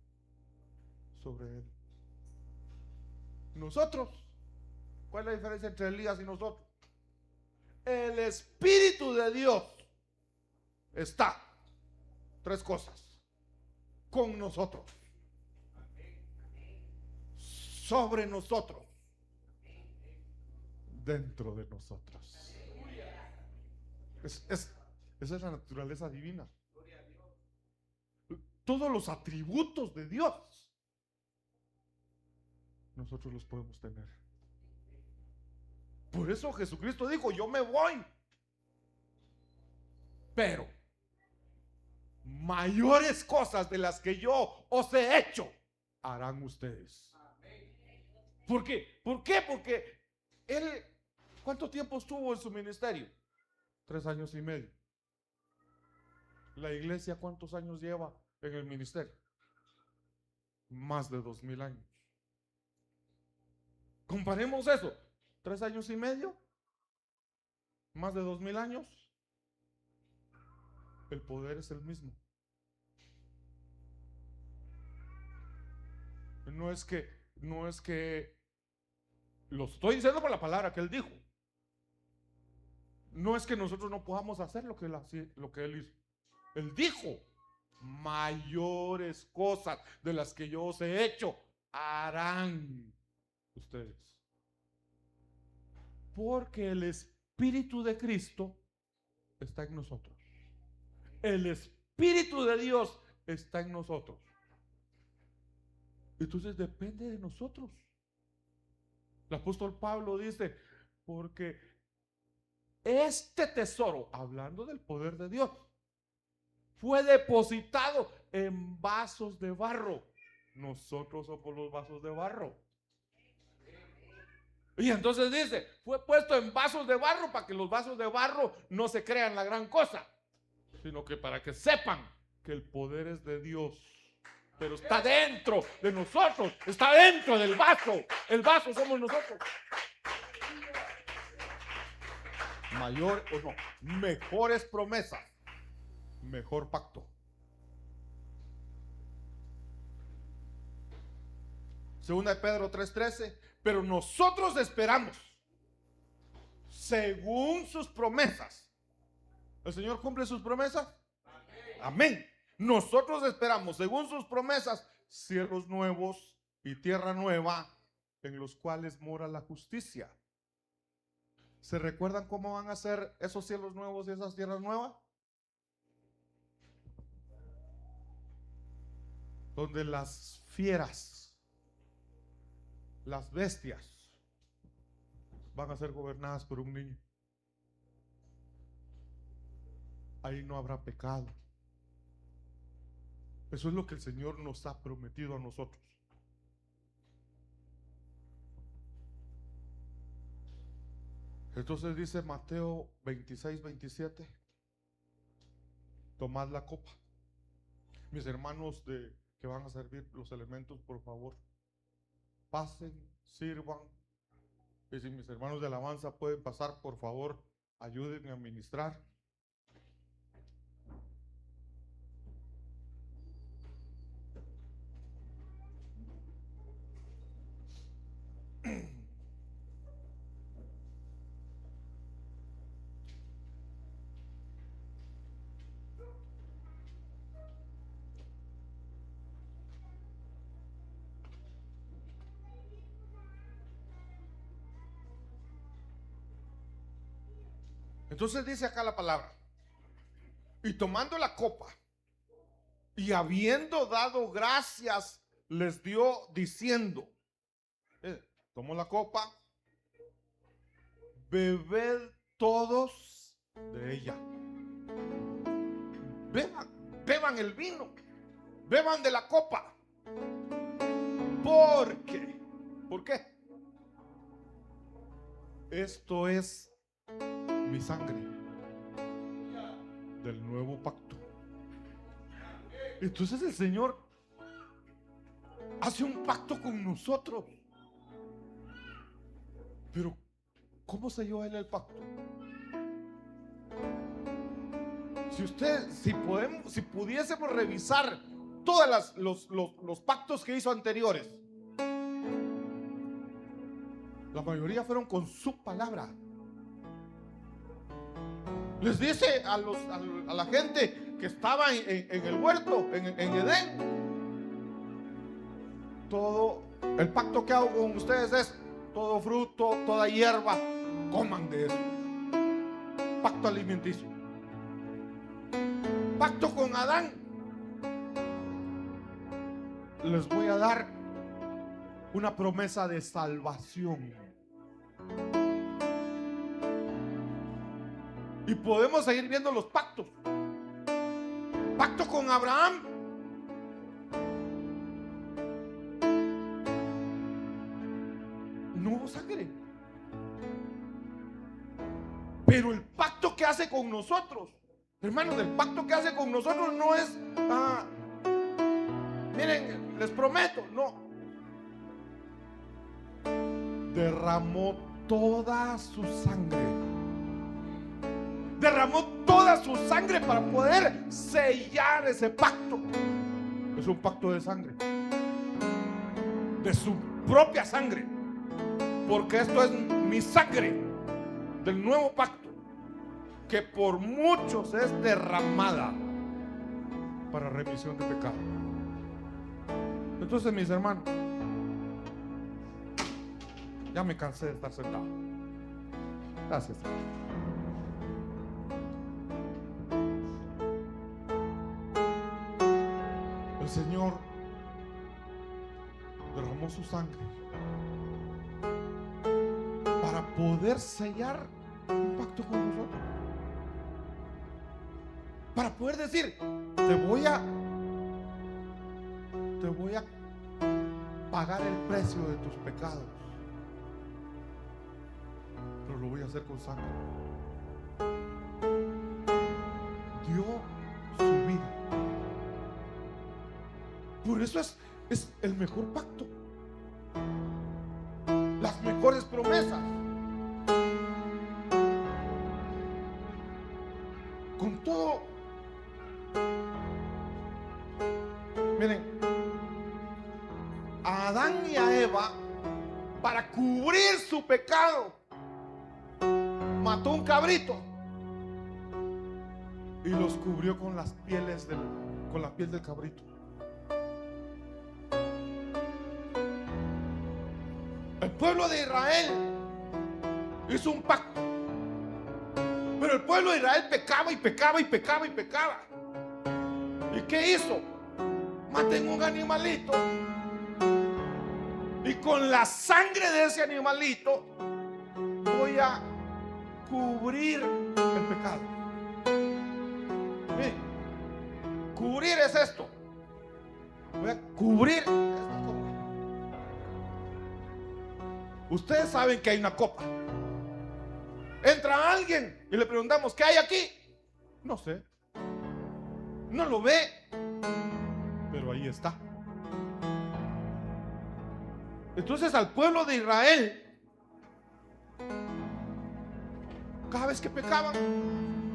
sobre él. Nosotros, ¿cuál es la diferencia entre Elías y nosotros? El Espíritu de Dios está, tres cosas, con nosotros, sobre nosotros, dentro de nosotros. Esa es la naturaleza divina. Todos los atributos de Dios nosotros los podemos tener. Por eso Jesucristo dijo: yo me voy, pero mayores cosas de las que yo os he hecho harán ustedes. ¿Por qué? ¿Por qué? Porque él, ¿cuánto tiempo estuvo en su ministerio? 3 años y medio. La iglesia, ¿cuántos años lleva en el ministerio? Más de 2000 años. Comparemos eso. 3 años y medio, más de 2000 años. El poder es el mismo. No es que lo estoy diciendo por la palabra que él dijo. No es que nosotros no podamos hacer lo que él hizo. Él dijo: mayores cosas de las que yo os he hecho harán ustedes. Porque el Espíritu de Cristo está en nosotros. El Espíritu de Dios está en nosotros. Entonces depende de nosotros. El apóstol Pablo dice: porque este tesoro, hablando del poder de Dios, fue depositado en vasos de barro. Nosotros somos los vasos de barro. Y entonces dice: fue puesto en vasos de barro para que los vasos de barro no se crean la gran cosa, sino que para que sepan que el poder es de Dios. Pero está dentro de nosotros, está dentro del vaso. El vaso somos nosotros. Mayor o no, mejores promesas, mejor pacto. Segunda de Pedro 3:13. Pero nosotros esperamos según sus promesas. ¿El Señor cumple sus promesas? Amén. Nosotros esperamos según sus promesas cielos nuevos y tierra nueva en los cuales mora la justicia. ¿Se recuerdan cómo van a ser esos cielos nuevos y esas tierras nuevas? Donde las fieras, las bestias, van a ser gobernadas por un niño. Ahí no habrá pecado. Eso es lo que el Señor nos ha prometido a nosotros. Entonces dice Mateo 26:27: tomad la copa. Mis hermanos que van a servir los elementos, por favor, pasen, sirvan. Y si mis hermanos de alabanza pueden pasar, por favor, ayúdenme a ministrar. Entonces dice acá la palabra: y tomando la copa Y habiendo dado gracias, les dio diciendo, tomó la copa, bebed todos de ella. Beban el vino, beban de la copa. ¿Por qué? Esto es mi sangre del nuevo pacto. Entonces el Señor hace un pacto con nosotros. Pero ¿cómo selló Él el pacto? Si pudiésemos revisar todos los pactos que hizo anteriores, la mayoría fueron con su palabra. Les dice a la gente que estaba en el huerto, en Edén, todo el pacto que hago con ustedes es todo fruto, toda hierba, coman de eso. Pacto alimenticio. Pacto con Adán, les voy a dar una promesa de salvación. Y podemos seguir viendo los pactos. Pacto con Abraham, no hubo sangre. Pero el pacto que hace con nosotros, hermanos, el pacto que hace con nosotros no es miren, les prometo, no. Derramó toda su sangre. Derramó toda su sangre para poder sellar ese pacto. Es un pacto de sangre, de su propia sangre, porque esto es mi sangre del nuevo pacto, que por muchos es derramada para remisión de pecado. Entonces, mis hermanos, ya me cansé de estar sentado. Gracias. El Señor derramó su sangre para poder sellar un pacto con nosotros, para poder decir, te voy a pagar el precio de tus pecados, pero lo voy a hacer con sangre. Dio su vida. Por eso es el mejor pacto, las mejores promesas. Con todo, miren, a Adán y a Eva, para cubrir su pecado, mató un cabrito y los cubrió con las pieles con la piel del cabrito. El pueblo de Israel hizo un pacto, pero el pueblo de Israel pecaba y pecaba y pecaba y pecaba. ¿Y qué hizo? Maten un animalito y con la sangre de ese animalito voy a cubrir el pecado. Miren, cubrir es esto. Voy a cubrir esta copa. Ustedes saben que hay una copa. Entra alguien y le preguntamos, ¿qué hay aquí? No sé. No lo ve, pero ahí está. Entonces al pueblo de Israel, cada vez que pecaban,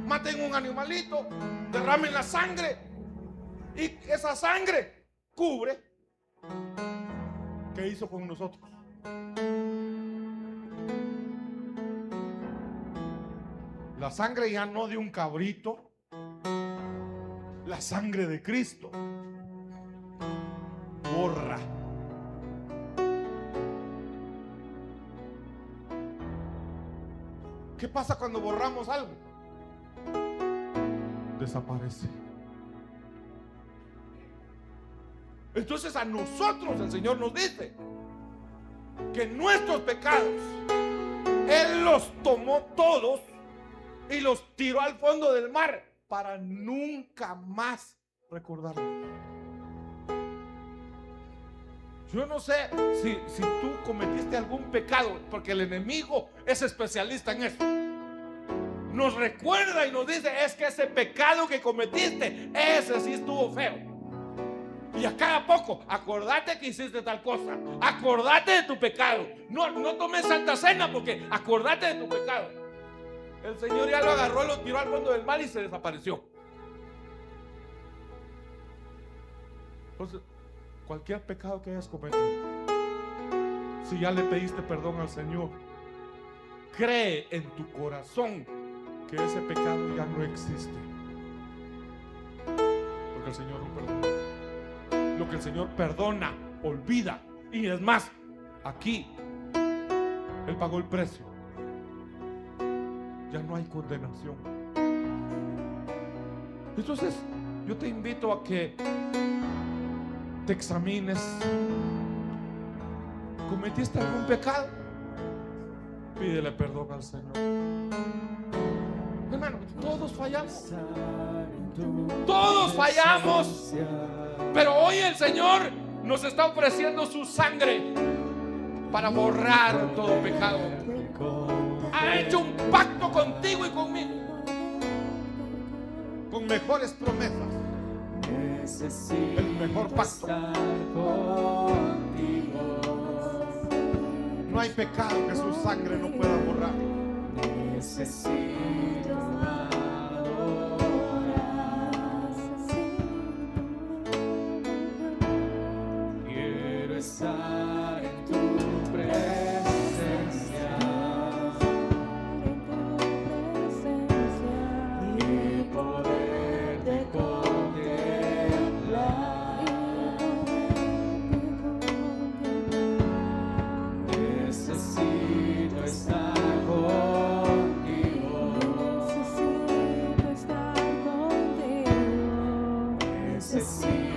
maten un animalito, derramen la sangre, y esa sangre cubre. ¿Qué hizo con nosotros? La sangre ya no de un cabrito, la sangre de Cristo borra. ¿Qué pasa cuando borramos algo? Desaparece. Entonces a nosotros el Señor nos dice que nuestros pecados Él los tomó todos y los tiró al fondo del mar para nunca más recordarlos. Yo no sé si tú cometiste algún pecado, porque el enemigo es especialista en eso. Nos recuerda y nos dice: es que ese pecado que cometiste, ese sí estuvo feo. Y a cada poco, acordate que hiciste tal cosa, acordate de tu pecado. No tomes Santa Cena porque acordate de tu pecado. El Señor ya lo agarró, lo tiró al fondo del mar y se desapareció. Entonces, cualquier pecado que hayas cometido, si ya le pediste perdón al Señor, cree en tu corazón que ese pecado ya no existe, porque el Señor lo perdona. Lo que el Señor perdona, olvida. Y es más, aquí Él pagó el precio. Ya no hay condenación. Entonces yo te invito a que te examines. ¿Cometiste algún pecado? Pídele perdón al Señor. Hermano, todos fallamos. Todos fallamos. Pero hoy el Señor nos está ofreciendo su sangre para borrar todo pecado. Ha hecho un pacto contigo y conmigo, con mejores promesas. El mejor pacto. No hay pecado que su sangre no pueda borrar. Necesito estar en tu presencia y poderte contemplar. Necesito estar contigo. Necesito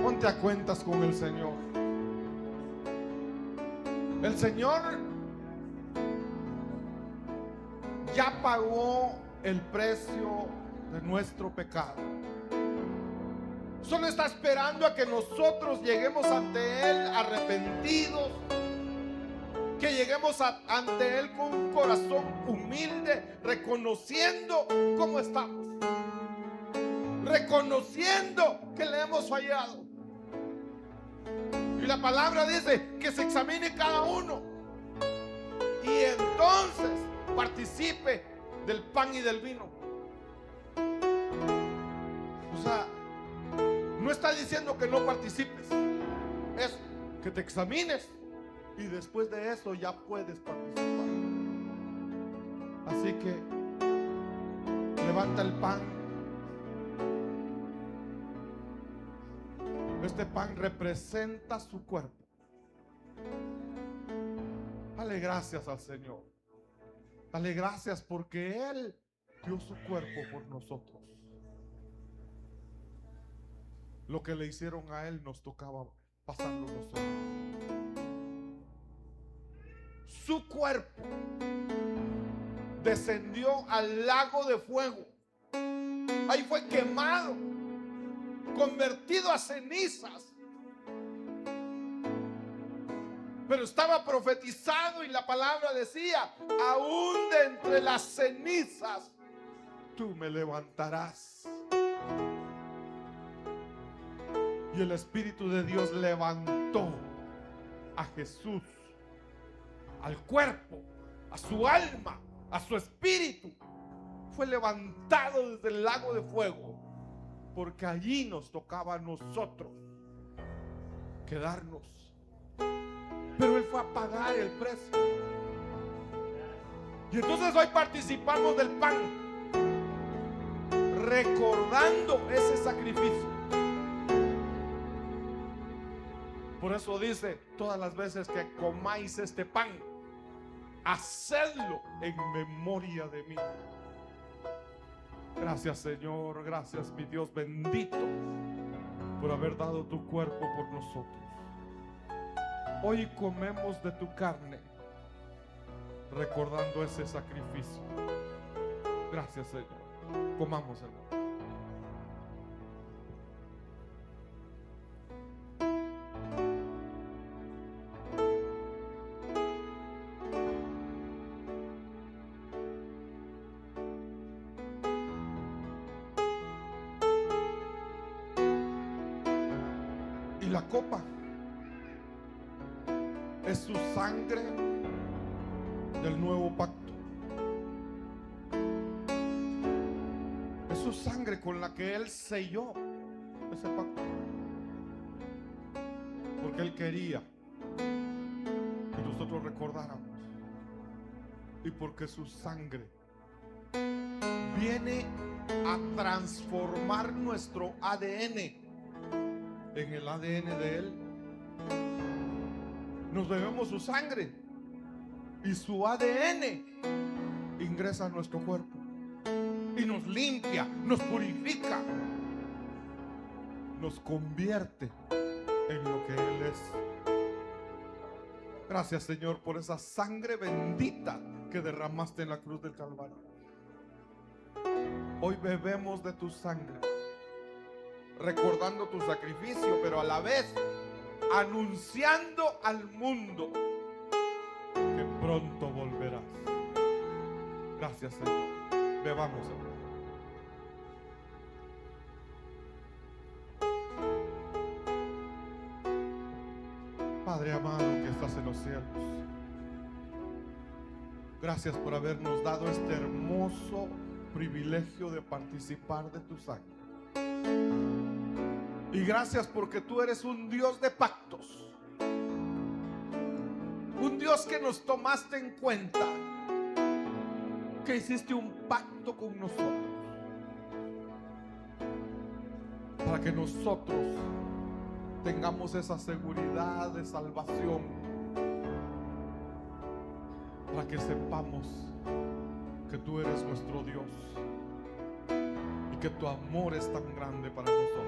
Ponte a cuentas con el Señor. El Señor ya pagó el precio de nuestro pecado. Solo está esperando a que nosotros lleguemos ante Él arrepentidos, que lleguemos ante Él con un corazón humilde, reconociendo cómo estamos, reconociendo que le hemos fallado. Y la palabra dice que se examine cada uno y entonces participe del pan y del vino. O sea, no está diciendo que no participes, es que te examines y después de eso ya puedes participar. Así que levanta el pan. Este pan representa su cuerpo. Dale gracias al Señor. Dale gracias porque Él dio su cuerpo por nosotros. Lo que le hicieron a Él nos tocaba pasarlo nosotros. Su cuerpo descendió al lago de fuego. Ahí fue quemado, convertido a cenizas. Pero estaba profetizado y la palabra decía: aún de entre las cenizas tú me levantarás. Y el Espíritu de Dios levantó a Jesús, al cuerpo, a su alma, a su espíritu. Fue levantado desde el lago de fuego, porque allí nos tocaba a nosotros quedarnos. Pero Él fue a pagar el precio. Y entonces hoy participamos del pan, recordando ese sacrificio. Por eso dice: todas las veces que comáis este pan, hacedlo en memoria de mí. Gracias, Señor, gracias, mi Dios bendito, por haber dado tu cuerpo por nosotros. Hoy comemos de tu carne, recordando ese sacrificio. Gracias, Señor. Comamos, hermano. Y la copa es su sangre del nuevo pacto. Es su sangre con la que Él selló ese pacto. Porque Él quería que nosotros recordáramos. Y porque su sangre viene a transformar nuestro ADN en el ADN de Él. Nos bebemos su sangre y su ADN ingresa a nuestro cuerpo y nos limpia, nos purifica, nos convierte en lo que Él es. Gracias, Señor, por esa sangre bendita que derramaste en la cruz del Calvario. Hoy bebemos de tu sangre, recordando tu sacrificio, pero a la vez anunciando al mundo que pronto volverás. Gracias, Señor. Bebamos, Señor. Padre amado que estás en los cielos, gracias por habernos dado este hermoso privilegio de participar de tu sangre. Y gracias porque tú eres un Dios de pactos, un Dios que nos tomaste en cuenta, que hiciste un pacto con nosotros para que nosotros tengamos esa seguridad de salvación, para que sepamos que tú eres nuestro Dios y que tu amor es tan grande para nosotros.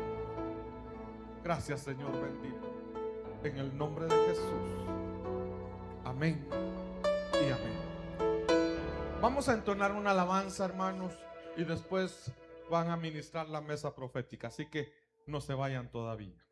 Gracias, Señor bendito, en el nombre de Jesús. Amén y amén. Vamos a entonar una alabanza, hermanos, y después van a ministrar la mesa profética, así que no se vayan todavía.